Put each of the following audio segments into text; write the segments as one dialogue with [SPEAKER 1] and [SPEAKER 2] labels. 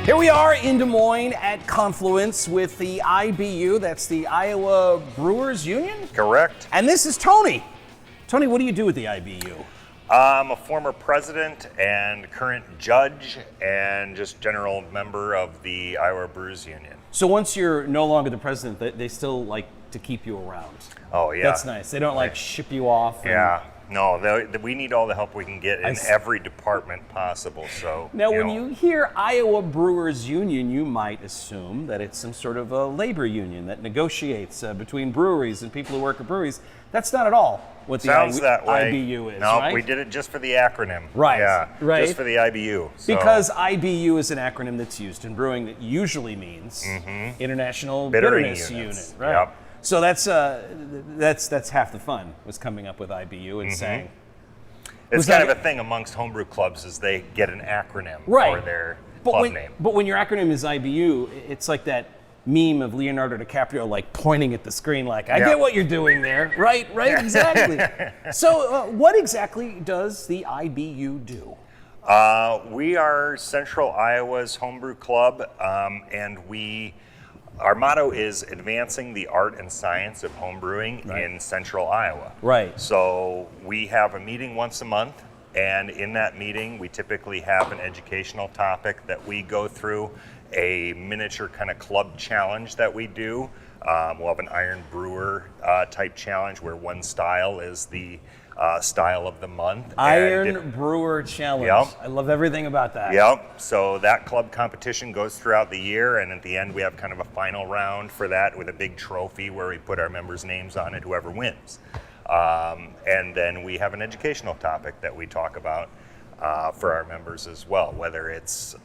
[SPEAKER 1] Here we are in Des Moines at Confluence with the IBU, that's the Iowa Brewers Union?
[SPEAKER 2] Correct.
[SPEAKER 1] And this is Tony. Tony, what do you do with the IBU?
[SPEAKER 2] I'm a former president and current judge and just general member of the Iowa Brewers Union.
[SPEAKER 1] So once you're no longer the president, they still like to keep you around.
[SPEAKER 2] Oh, yeah.
[SPEAKER 1] That's nice. They don't like ship you off.
[SPEAKER 2] Yeah. No, we need all the help we can get in every department possible. So
[SPEAKER 1] now, when you hear Iowa Brewers Union, you might assume that it's some sort of a labor union that negotiates between breweries and people who work at breweries. That's not at all what the IBU is.
[SPEAKER 2] No,
[SPEAKER 1] right?
[SPEAKER 2] We did it just for the acronym.
[SPEAKER 1] Right.
[SPEAKER 2] Yeah.
[SPEAKER 1] Right.
[SPEAKER 2] Just for the IBU. So.
[SPEAKER 1] Because IBU is an acronym that's used in brewing that usually means International Bitterness Unit. Right.
[SPEAKER 2] Yep.
[SPEAKER 1] So that's half the fun, was coming up with IBU and saying.
[SPEAKER 2] It's kind of a thing amongst homebrew clubs is they get an acronym for their club name.
[SPEAKER 1] But when your acronym is IBU, it's like that meme of Leonardo DiCaprio like pointing at the screen like, I get what you're doing there. Right, exactly. So what exactly does the IBU do?
[SPEAKER 2] We are Central Iowa's homebrew club, and our motto is advancing the art and science of homebrewing in Central Iowa.
[SPEAKER 1] Right.
[SPEAKER 2] So we have a meeting once a month, and in that meeting we typically have an educational topic that we go through, a miniature kind of club challenge that we do. We'll have an Iron Brewer type challenge where one style is the style of the month.
[SPEAKER 1] Iron Brewer Challenge.
[SPEAKER 2] Yep.
[SPEAKER 1] I love everything about that.
[SPEAKER 2] Yep. So that club competition goes throughout the year, and at the end we have kind of a final round for that with a big trophy where we put our members' names on it, whoever wins. And then we have an educational topic that we talk about for our members as well, whether it's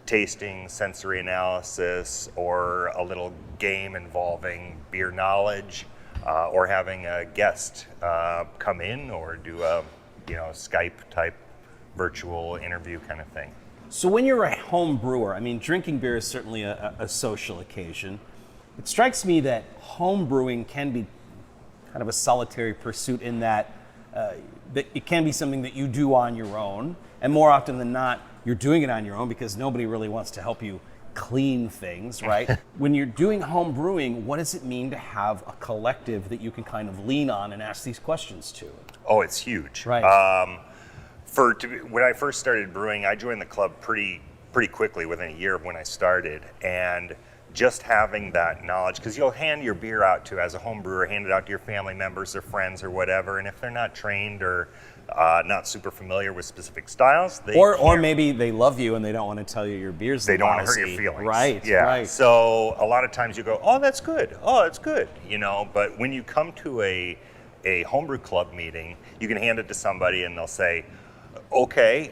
[SPEAKER 2] tasting, sensory analysis, or a little game involving beer knowledge. Or having a guest come in or do a Skype type virtual interview kind of thing.
[SPEAKER 1] So when you're a home brewer, I mean, drinking beer is certainly a social occasion. It strikes me that home brewing can be kind of a solitary pursuit in that it can be something that you do on your own, and more often than not, you're doing it on your own because nobody really wants to help you clean things, right? When you're doing home brewing, what does it mean to have a collective that you can kind of lean on and ask these questions to?
[SPEAKER 2] Oh, it's huge.
[SPEAKER 1] Right.
[SPEAKER 2] When I first started brewing, I joined the club pretty quickly within a year of when I started, and just having that knowledge, because you'll hand your beer out to, as a home brewer, hand it out to your family members or friends or whatever, and if they're not trained or not super familiar with specific styles,
[SPEAKER 1] or maybe they love you and they don't want to tell you your beer's
[SPEAKER 2] they don't want to hurt your feelings. Right. Yeah. Right. So a lot of times you go, oh, that's good. Oh, it's good. But when you come to a homebrew club meeting, you can hand it to somebody and they'll say, okay,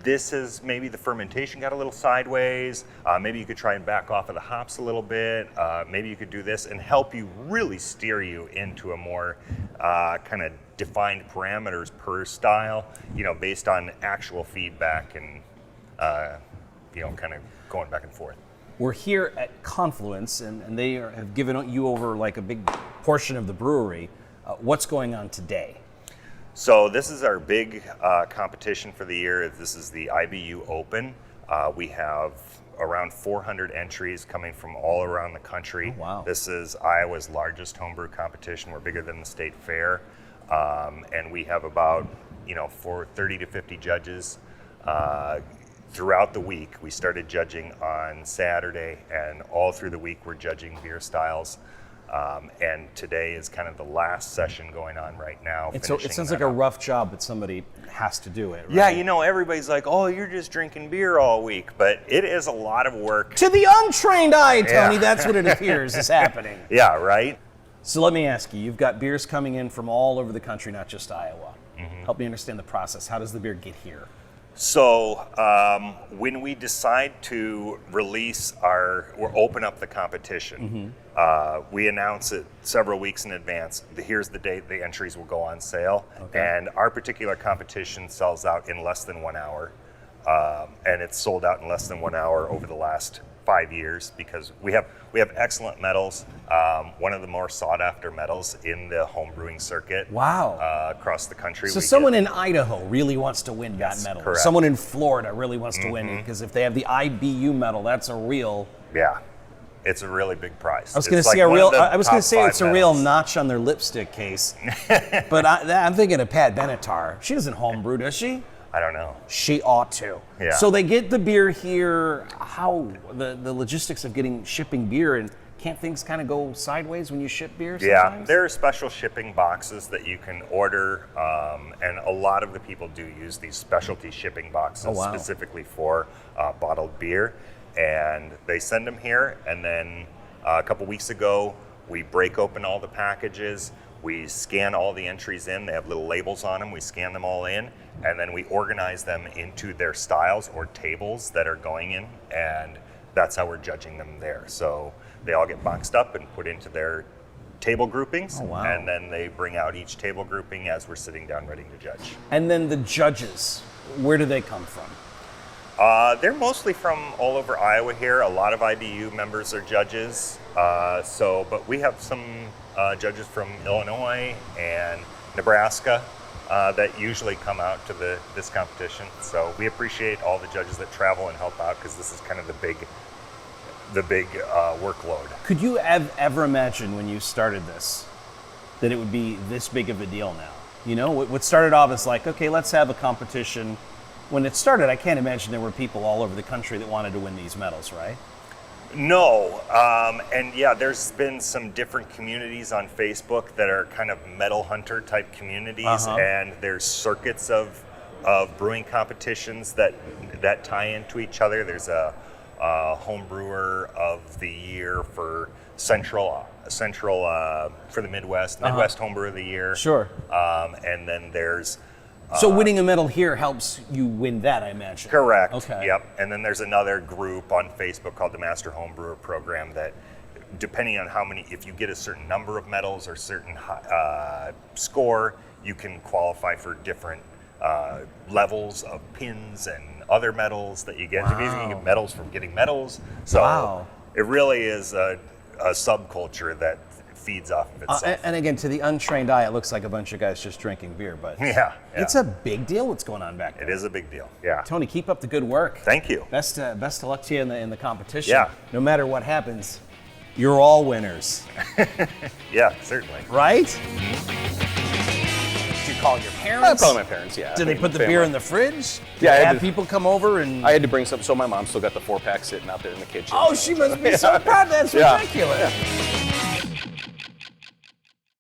[SPEAKER 2] this is maybe the fermentation got a little sideways. Maybe you could try and back off of the hops a little bit. Maybe you could do this and help you really steer you into a more kind of defined parameters per style, based on actual feedback and, kind of going back and forth.
[SPEAKER 1] We're here at Confluence, and they have given you over like a big portion of the brewery. What's going on today?
[SPEAKER 2] So this is our big competition for the year. This is the IBU Open. We have around 400 entries coming from all around the country.
[SPEAKER 1] Oh, wow.
[SPEAKER 2] This is Iowa's largest homebrew competition. We're bigger than the state fair. And we have about, 30 to 50 judges throughout the week. We started judging on Saturday, and all through the week we're judging beer styles. And today is kind of the last session going on right now.
[SPEAKER 1] It sounds like a rough job, but somebody has to do it, right?
[SPEAKER 2] Yeah, everybody's like, oh, you're just drinking beer all week, but it is a lot of work.
[SPEAKER 1] To the untrained eye, Tony, that's what it appears is happening.
[SPEAKER 2] Yeah, right?
[SPEAKER 1] So let me ask you, you've got beers coming in from all over the country, not just Iowa. Help me understand the process. How does the beer get here?
[SPEAKER 2] So when we decide to release or open up the competition, we announce it several weeks in advance. Here's the date the entries will go on sale. Okay. And our particular competition sells out in less than 1 hour. And it's sold out in less than 1 hour over the last 5 years because we have excellent metals. One of the more sought after metals in the home brewing circuit.
[SPEAKER 1] Wow.
[SPEAKER 2] Across the country.
[SPEAKER 1] So someone in Idaho really wants to win that medal.
[SPEAKER 2] Correct.
[SPEAKER 1] Someone in Florida really wants to win it because if they have the IBU medal, that's a real.
[SPEAKER 2] Yeah. It's a really big prize.
[SPEAKER 1] I was going to say it's a real notch on their lipstick case. But I'm thinking of Pat Benatar. She doesn't homebrew, does she?
[SPEAKER 2] I don't know.
[SPEAKER 1] She ought to.
[SPEAKER 2] Yeah.
[SPEAKER 1] So they get the beer here. How the logistics of shipping beer, and can't things kind of go sideways when you ship beer sometimes?
[SPEAKER 2] Yeah, there are special shipping boxes that you can order, and a lot of the people do use these specialty shipping boxes specifically for bottled beer. And they send them here, and then a couple weeks ago, we break open all the packages, we scan all the entries in, they have little labels on them, we scan them all in, and then we organize them into their styles or tables that are going in, and that's how we're judging them there. So they all get boxed up and put into their table groupings, and then they bring out each table grouping as we're sitting down ready to judge.
[SPEAKER 1] And then the judges, where do they come from?
[SPEAKER 2] They're mostly from all over Iowa here. A lot of IBU members are judges. But we have some judges from Illinois and Nebraska that usually come out to this competition. So we appreciate all the judges that travel and help out because this is kind of the big workload.
[SPEAKER 1] Could you ever imagine when you started this that it would be this big of a deal now? You know, what started off as like, okay, let's have a competition. When it started, I can't imagine there were people all over the country that wanted to win these medals, right?
[SPEAKER 2] No, and yeah, there's been some different communities on Facebook that are kind of medal hunter type communities, and there's circuits of brewing competitions that tie into each other. There's a home brewer of the year for Central for the Midwest home brewer of the year.
[SPEAKER 1] Sure.
[SPEAKER 2] And then there's
[SPEAKER 1] so winning a medal here helps you win that, I imagine.
[SPEAKER 2] Correct.
[SPEAKER 1] Okay.
[SPEAKER 2] Yep. And then there's another group on Facebook called the Master Home Brewer Program that, depending on if you get a certain number of medals or certain score, you can qualify for different levels of pins and other medals that you get.
[SPEAKER 1] Wow.
[SPEAKER 2] You get medals from getting medals. So it really is a subculture that feeds off of itself.
[SPEAKER 1] And again, to the untrained eye, it looks like a bunch of guys just drinking beer, but it's a big deal what's going on back there.
[SPEAKER 2] It is a big deal, yeah.
[SPEAKER 1] Tony, keep up the good work.
[SPEAKER 2] Thank you.
[SPEAKER 1] Best of luck to you in the competition.
[SPEAKER 2] Yeah.
[SPEAKER 1] No matter what happens, you're all winners.
[SPEAKER 2] Yeah, certainly.
[SPEAKER 1] Right? Did you call your parents?
[SPEAKER 3] I called my parents, yeah.
[SPEAKER 1] Did they put the beer in the fridge?
[SPEAKER 3] Yeah, I
[SPEAKER 1] had people come over and...
[SPEAKER 3] I had to bring some, so my mom still got the 4-pack sitting out there in the kitchen.
[SPEAKER 1] Oh, she must be so proud. That's ridiculous. Yeah.